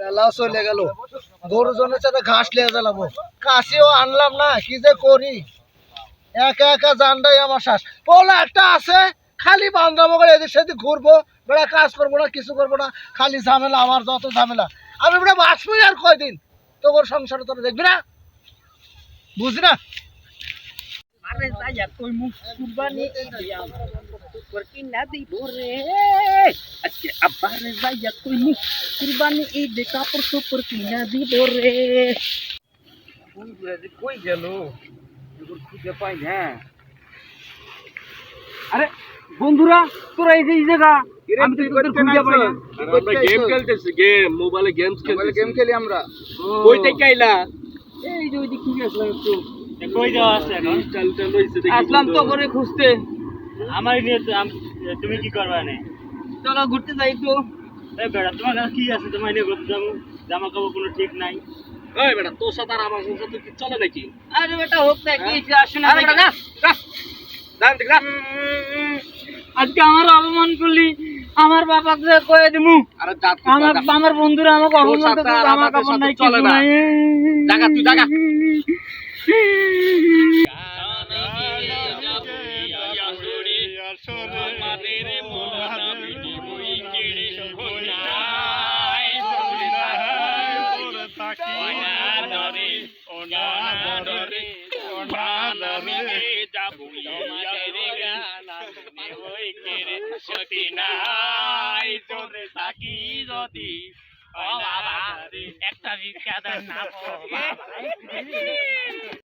Allow চলে গেল। গরু জনের সাথে ঘাস লিয়ে জ্বালাবো, কাশিও আনলাম না, কি যে করি। একা একা জানটাই আমার শ্বাস। পোলা একটা আছে, খালি বান্ধব করে এদিক সেদিক ঘুরবো, বেড়া কাজ করবো না, কিছু করবো না, খালি ঝামেলা, আমার যত ঝামেলা। আমি বেড়া বাঁচবই আর কয়দিন, তোর সংসারে তোরা দেখবি না, বুঝি না। আরে যাইয়া কই মুখ কুরবানি দিয়া তোর কি না দিব রে আজকে আবার যাইয়া কই মুখ কুরবানি ঈদ কাপড় চোপড় কিনা দিব রে বন্ধুরা যে কই গেল এগুলো খুঁজে পাই না। আরে বন্ধুরা তোরা এই যে এই জায়গা আমি তো তোদের খুঁজে পাই না। আমরা গেম খেলতেছি, গেম মোবাইলে গেম খেলি আমরা। কই থেকে আইলা? এই যে ওই দিক থেকে আসলাম একটু। কই যাওয়া আছে এখন? আসলাম তো করে খুঁজতে। আমার নিয়ে তুমি কি করবা না? চলো ঘুরতে যাই একটু। এই বেটা তোমার কাছে কি আছে? তোমার নিয়ে ঘুরতে যাবো, জামা কাপড় কোনো ঠিক নাই। এই বেটা তোর সাথে আর আমার সাথে কি চলে নাকি? আরে বেটা হোক না কি আসে না আরে বেটা না দাঁড়ান ঠিক না। আজকে আমার অপমান করলি, আমার বাবাকে কয়ে দিমু। আরে জাত আমার বন্ধুরা আমাকে অপমান করতে, আমার কাপড় নাই চলে না। জাগা তুই জাগা। একটা ভিক্ষা দেন না